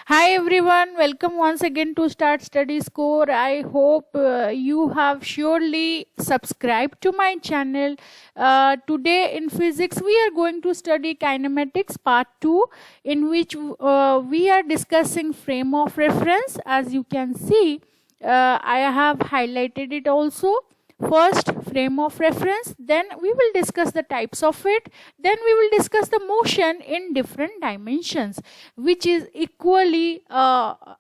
Hi everyone, welcome once again to Start Study Score. I hope you have surely subscribed to my channel. Today in physics we are going to study kinematics part 2, in which we are discussing frame of reference. As you can see, I have highlighted it also. First, frame of reference, then we will discuss the types of it, then we will discuss the motion in different dimensions, which is equally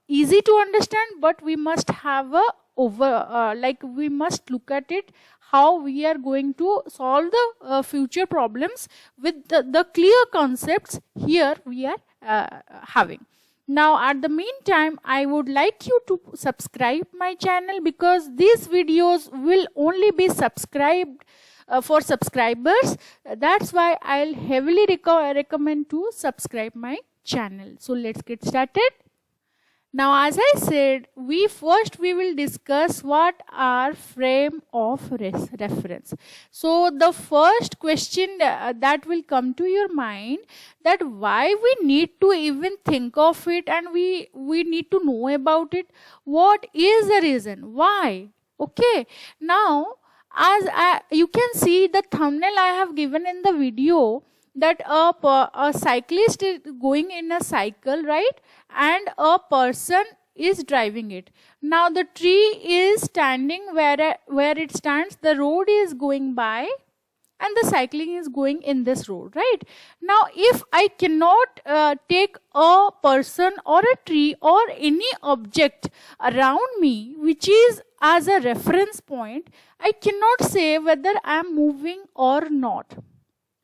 easy to understand, but we must have a we must look at it how we are going to solve the future problems with the clear concepts here we are having. Now, at the meantime, I would like you to subscribe my channel, because these videos will only be subscribed for subscribers. That's why I'll heavily recommend to subscribe my channel. So let's get started. Now, as I said, we will discuss what are frame of reference. So the first question that will come to your mind, that why we need to even think of it, and we need to know about it. What is the reason? Why? Okay. Now, as you can see the thumbnail I have given in the video, that a cyclist is going in a cycle, right? And a person is driving it. Now the tree is standing where it stands, the road is going by, and the cycling is going in this road, right? Now if I cannot take a person or a tree or any object around me which is as a reference point, I cannot say whether I am moving or not.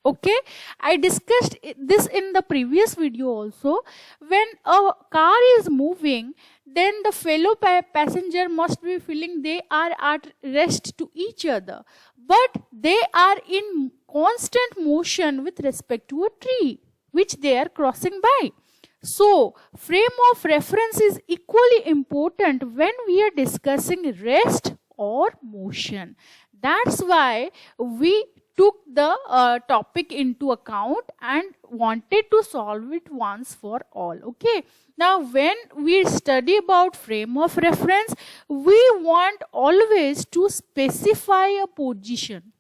Okay, I discussed this in the previous video also. When a car is moving, then the fellow passenger must be feeling they are at rest to each other, but they are in constant motion with respect to a tree which they are crossing by. So frame of reference is equally important when we are discussing rest or motion. That's why we took the topic into account and wanted to solve it once for all. Okay. Now, when we study about frame of reference, we want always to specify a position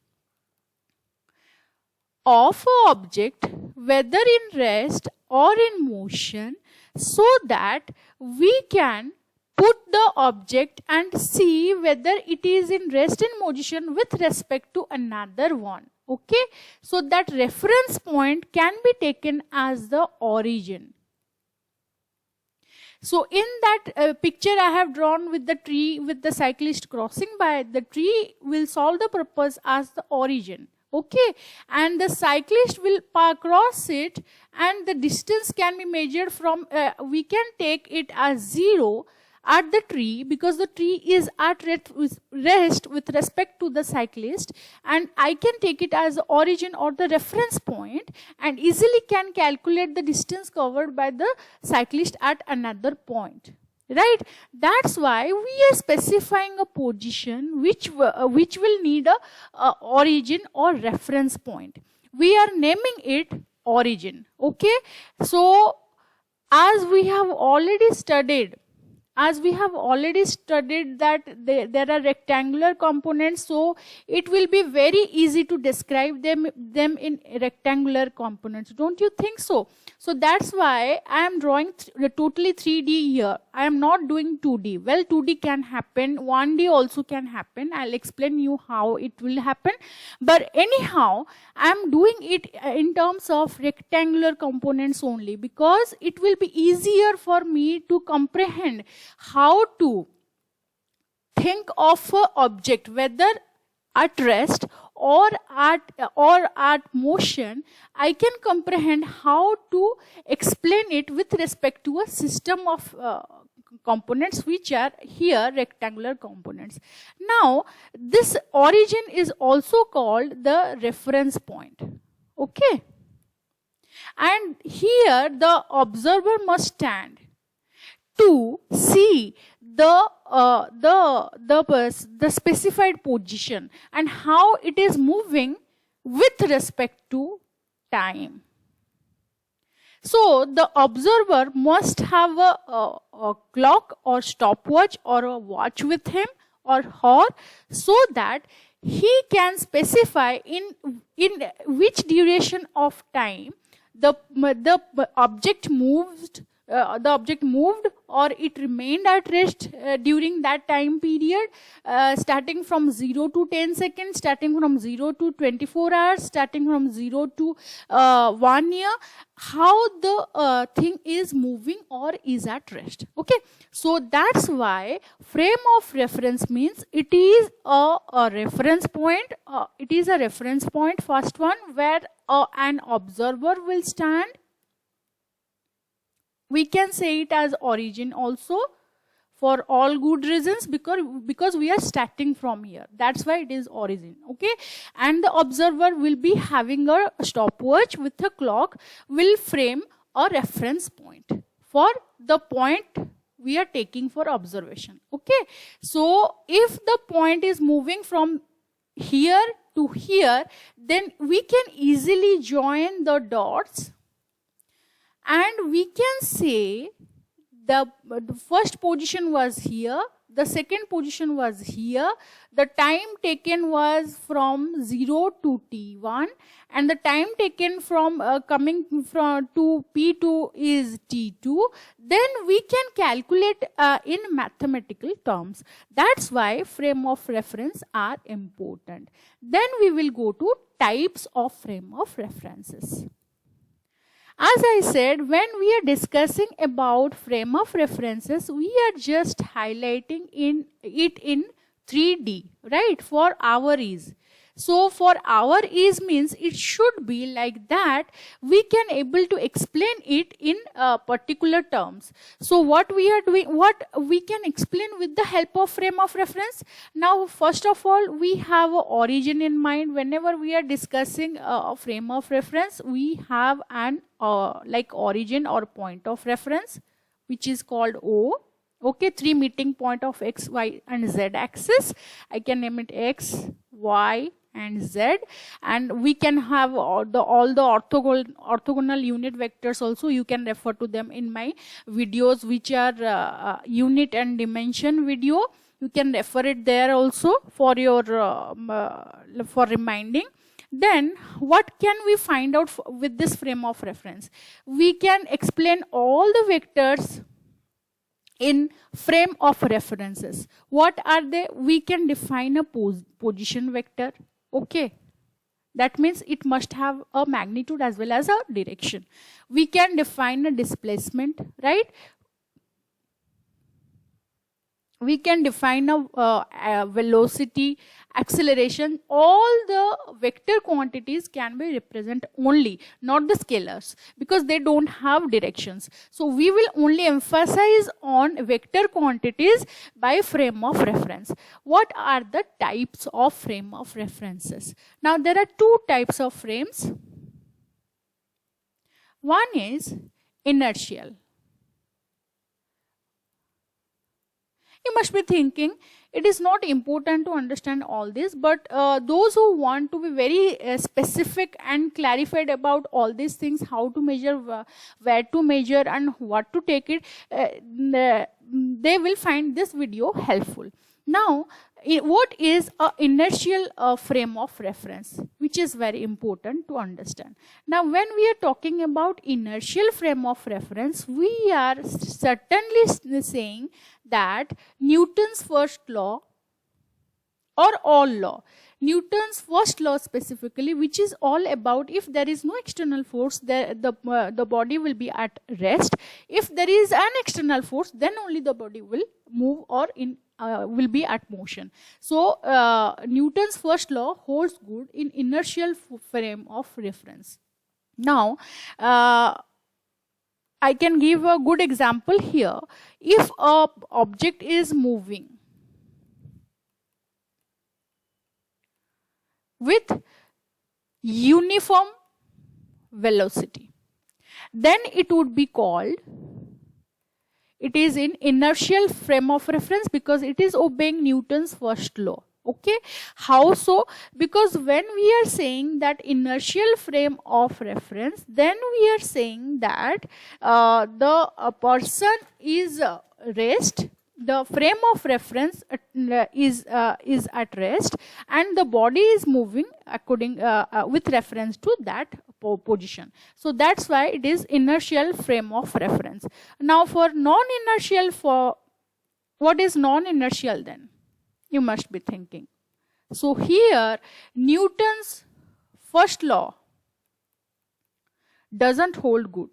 of an object, whether in rest or in motion, so that we can put the object and see whether it is in rest and motion with respect to another one. Okay, so that reference point can be taken as the origin. So in that picture I have drawn with the tree, with the cyclist crossing by, the tree will solve the purpose as the origin. Okay, and the cyclist will cross it, and the distance can be measured from, we can take it as 0 at the tree, because the tree is at rest with respect to the cyclist, and I can take it as the origin or the reference point, and easily can calculate the distance covered by the cyclist at another point, right? That's why we are specifying a position which will need a origin or reference point. We are naming it origin. Okay, so as we have already studied that there are rectangular components, so it will be very easy to describe them in rectangular components. Don't you think so? So that's why I am drawing totally 3D here. I am not doing 2D. Well, 2D can happen, 1D also can happen. I'll explain you how it will happen. But anyhow, I am doing it in terms of rectangular components only, because it will be easier for me to comprehend how to think of an object, whether at rest or at motion. I can comprehend how to explain it with respect to a system of components which are here rectangular components. Now, this origin is also called the reference point. Okay, and here the observer must stand to see the specified position and how it is moving with respect to time. So the observer must have a clock or stopwatch or a watch with him or her, so that he can specify in which duration of time the object moved, or it remained at rest during that time period, starting from 0 to 10 seconds, starting from 0 to 24 hours, starting from 0 to 1 year, how the thing is moving or is at rest. Okay, so that's why frame of reference means it is a reference point. It is a reference point, first one, where an observer will stand. We can say it as origin also, for all good reasons, because we are starting from here. That's why it is origin. Okay, and the observer will be having a stopwatch with a clock, will frame a reference point for the point we are taking for observation. Okay, so if the point is moving from here to here, then we can easily join the dots, and we can say the first position was here, the second position was here, the time taken was from 0 to t1, and the time taken from coming from to p2 is t2. Then we can calculate in mathematical terms. That's why frame of reference are important. Then we will go to types of frame of references. As I said, when we are discussing about frame of references, we are just highlighting it in 3D, right, for our ease. So for our ease means it should be like that we can able to explain it in particular terms. So what we are doing, what we can explain with the help of frame of reference. Now first of all, we have a origin in mind. Whenever we are discussing a frame of reference, we have an like origin or point of reference, which is called O. Okay, 3 meeting point of x, y and z axis. I can name it x, y and z, and we can have all the orthogonal unit vectors also. You can refer to them in my videos, which are unit and dimension video. You can refer it there also for your for reminding. Then what can we find out with this frame of reference? We can explain all the vectors in frame of references. What are they? We can define a position vector. Okay, that means it must have a magnitude as well as a direction. We can define a displacement, right? We can define a velocity, acceleration. All the vector quantities can be represented only, not the scalars, because they don't have directions. So we will only emphasize on vector quantities by frame of reference. What are the types of frame of references? Now there are two types of frames. One is inertial. You must be thinking, it is not important to understand all this, but those who want to be very specific and clarified about all these things, how to measure, where to measure and what to take it, they will find this video helpful. Now, what is an inertial frame of reference, which is very important to understand. Now, when we are talking about inertial frame of reference, we are certainly saying that Newton's first law or all law, Newton's first law specifically, which is all about if there is no external force, the body will be at rest. If there is an external force, then only the body will move or will be at motion. So Newton's first law holds good in inertial frame of reference. Now I can give a good example here. If a object is moving with uniform velocity, then it would be called, it is in inertial frame of reference because it is obeying Newton's first law. Okay, how so? Because when we are saying that inertial frame of reference, then we are saying that the person is rest, the frame of reference is at rest, and the body is moving according with reference to that position. So that's why it is inertial frame of reference. Now for non-inertial, for what is non-inertial then? You must be thinking. So here Newton's first law doesn't hold good.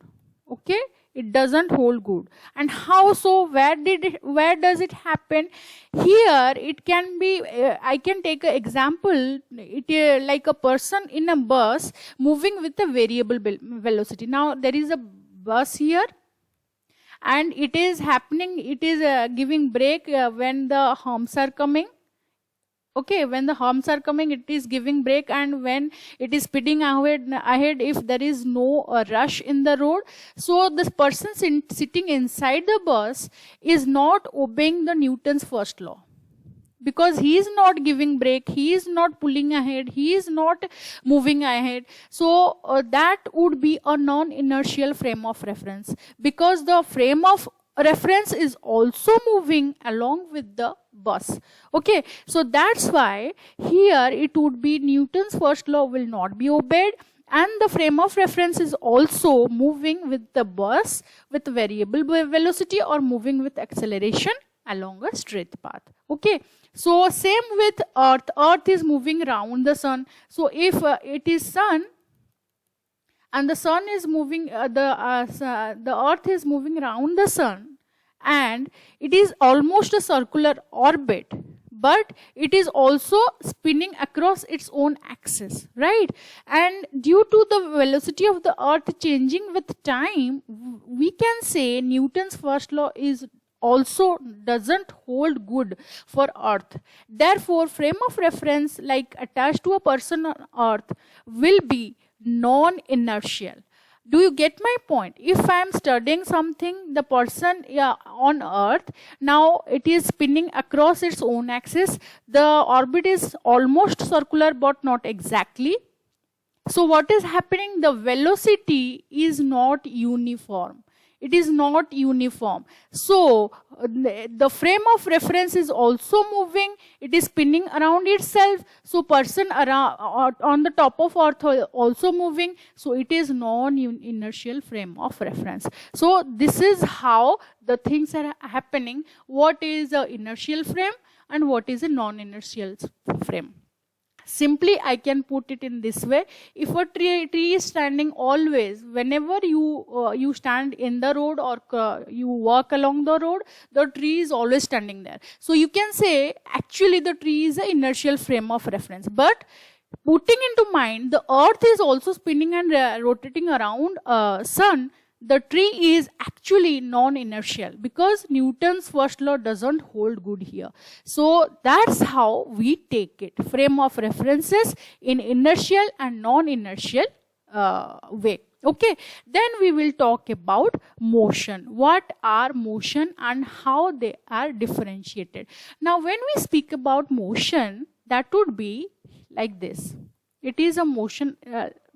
Okay, it doesn't hold good. And how so? Where does it happen? Here it can be, I can take an example, like a person in a bus moving with a variable velocity. Now there is a bus here, and it is happening, it is giving brake when the humps are coming. Okay, when the humps are coming, it is giving brake, and when it is speeding ahead, if there is no rush in the road, so this person sitting inside the bus is not obeying the Newton's first law, because he is not giving brake, he is not pulling ahead, he is not moving ahead. So that would be a non-inertial frame of reference, because the frame of reference is also moving along with the bus. Okay, so that's why here it would be Newton's first law will not be obeyed, and the frame of reference is also moving with the bus with variable velocity or moving with acceleration along a straight path. Okay, so same with Earth. Earth is moving around the sun. So if it is sun and the sun is moving, the Earth is moving around the sun, and it is almost a circular orbit, but it is also spinning across its own axis, right? And due to the velocity of the Earth changing with time, we can say Newton's first law is also doesn't hold good for Earth. Therefore, frame of reference like attached to a person on Earth will be non-inertial. Do you get my point? If I am studying something, the person on Earth, now it is spinning across its own axis. The orbit is almost circular but not exactly. So what is happening? The velocity is not uniform. It is not uniform. So the frame of reference is also moving. It is spinning around itself. So person around, on the top of Earth also moving. So it is non-inertial frame of reference. So this is how the things are happening. What is the inertial frame and what is a non-inertial frame? Simply, I can put it in this way. If a tree is standing always, whenever you stand in the road or you walk along the road, the tree is always standing there. So you can say, actually the tree is an inertial frame of reference. But putting into mind, the earth is also spinning and rotating around sun, the tree is actually non-inertial because Newton's first law doesn't hold good here. So that's how we take it. Frame of references in inertial and non-inertial way. Okay, then we will talk about motion. What are motion and how they are differentiated. Now when we speak about motion, that would be like this. It is a motion,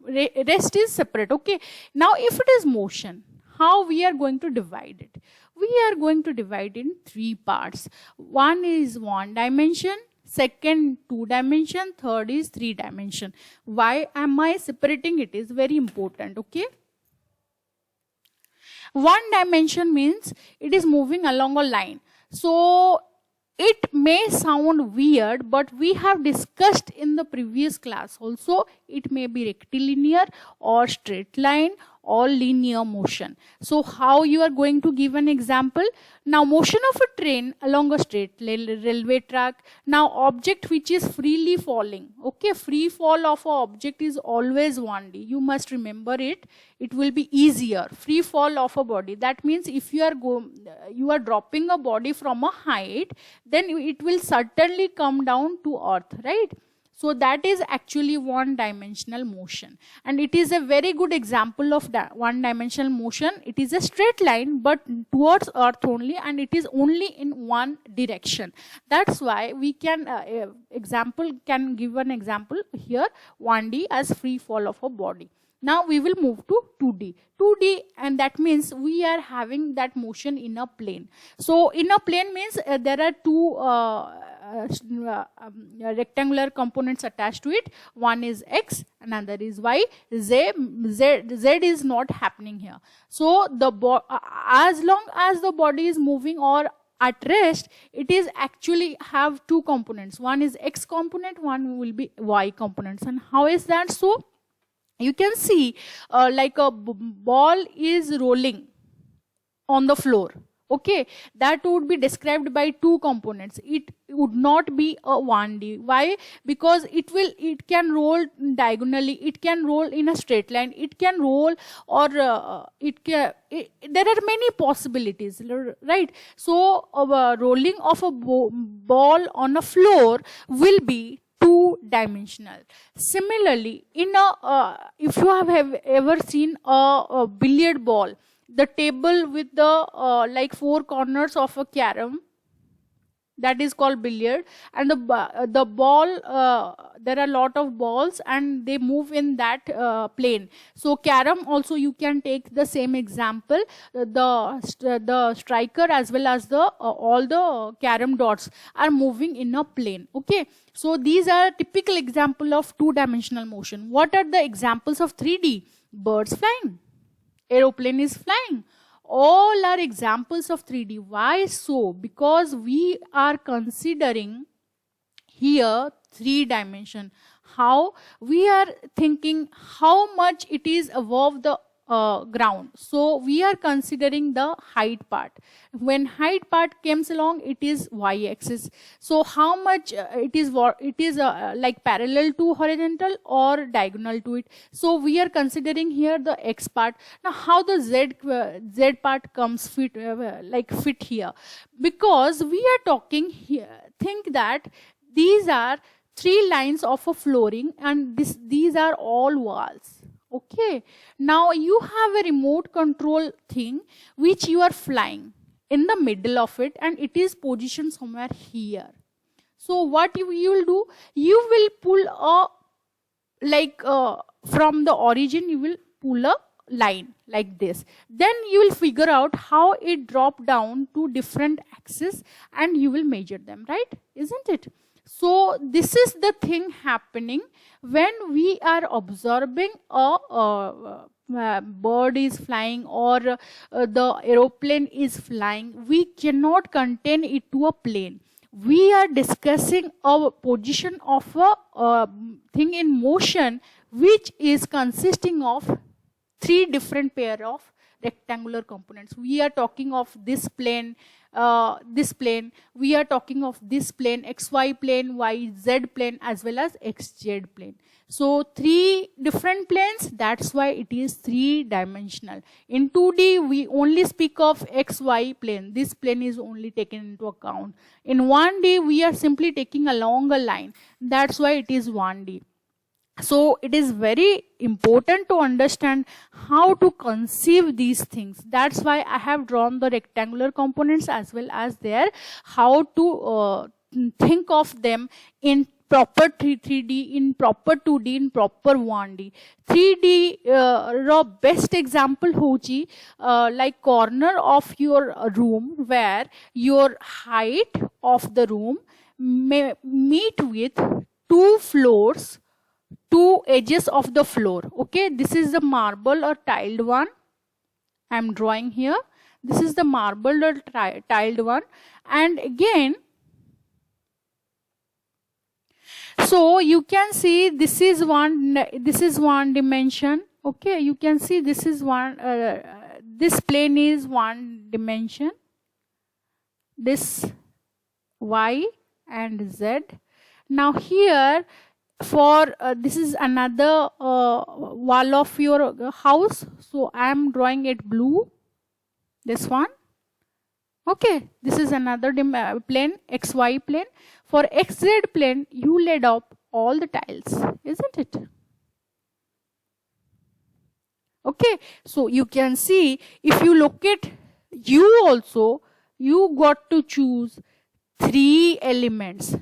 rest is separate. Okay, now if it is motion, how we are going to divide it? We are going to divide in three parts. One is one dimension, second 2 dimension, third is 3 dimension. Why am I separating it? Is very important. Okay, one dimension means it is moving along a line. So it may sound weird, but we have discussed in the previous class also, it may be rectilinear or straight line or linear motion. So how you are going to give an example? Now motion of a train along a straight railway track. Now object which is freely falling. Okay, free fall of an object is always 1D. You must remember it. It will be easier. Free fall of a body. That means if you are dropping a body from a height, then it will certainly come down to earth, right? So that is actually one dimensional motion, and it is a very good example of one dimensional motion. It is a straight line but towards earth only, and it is only in one direction. That's why we can give an example here, 1D as free fall of a body. Now we will move to 2D. 2D, and that means we are having that motion in a plane. So in a plane means there are two rectangular components attached to it. One is X, another is Y. Z is not happening here. So as long as the body is moving or at rest, it is actually have two components. One is X component, one will be Y components. And how is that so? You can see like a ball is rolling on the floor. Okay, that would be described by two components. It would not be a 1D. Why? Because it can roll diagonally, it can roll in a straight line, it can roll, or there are many possibilities, right? So rolling of a ball on a floor will be two-dimensional. Similarly, in if you have ever seen a billiard ball, the table with the like four corners of a carom, that is called billiard, and the ball, there are a lot of balls and they move in that plane. So carom also you can take the same example. The striker as well as the all the carom dots are moving in a plane. Okay, so these are typical example of two-dimensional motion. What are the examples of 3D? Birds flying, aeroplane is flying. All are examples of 3D. Why so? Because we are considering here 3-dimension. How? We are thinking how much it is above the ground. So we are considering the height part. When height part comes along, it is y-axis. So how much it is like parallel to horizontal or diagonal to it. So we are considering here the x part. Now how the z part comes fit here? Because we are talking here, think that these are 3 lines of a flooring, and these are all walls. Okay, now you have a remote control thing which you are flying in the middle of it, and it is positioned somewhere here. So what you will do, you will pull a from the origin you will pull a line like this. Then you will figure out how it dropped down to different axes and you will measure them, right? Isn't it? So this is the thing happening when we are observing a bird is flying or the aeroplane is flying. We cannot contain it to a plane. We are discussing a position of a thing in motion which is consisting of 3 different pair of rectangular components. We are talking of this plane, we are talking of this plane, xy plane, yz plane, as well as xz plane. So 3 different planes, that's why it is 3-dimensional. In 2D, we only speak of xy plane. This plane is only taken into account. In 1D, we are simply taking along a line. That's why it is 1D. So it is very important to understand how to conceive these things. That's why I have drawn the rectangular components as well as there, how to think of them in proper 3D, in proper 2D, in proper 1D. 3D ro best example hoji like corner of your room where your height of the room may meet with 2 floors, 2 edges of the floor. Okay, this is the marble or tiled one I am drawing here. This is the marble or tiled one, and again, so you can see this is one dimension. Okay, you can see this is one. This plane is 1 dimension. This y and z. Now here, for this is another wall of your house, so I am drawing it blue, this one. Okay, this is another plane, xy plane. For xz plane, you laid up all the tiles, isn't it? Okay, so you can see, if you look at you also, you got to choose 3 elements.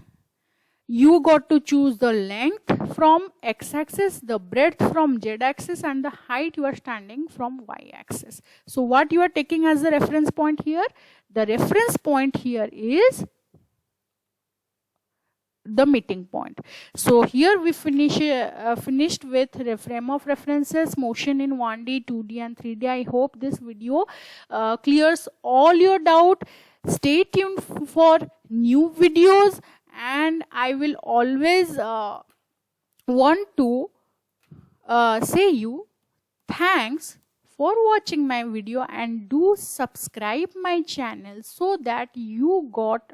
You got to choose the length from x-axis, the breadth from z-axis, and the height you are standing from y-axis. So what you are taking as the reference point here? The reference point here is the meeting point. So here we finished with frame of references, motion in 1D, 2D and 3D. I hope this video clears all your doubt. Stay tuned for new videos, and I will always want to say you thanks for watching my video, and do subscribe my channel so that you got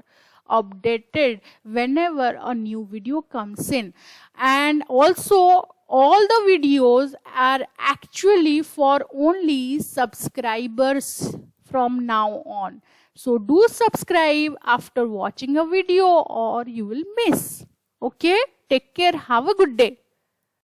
updated whenever a new video comes in. And also, all the videos are actually for only subscribers from now on. So do subscribe after watching a video or you will miss. Okay, take care, have a good day.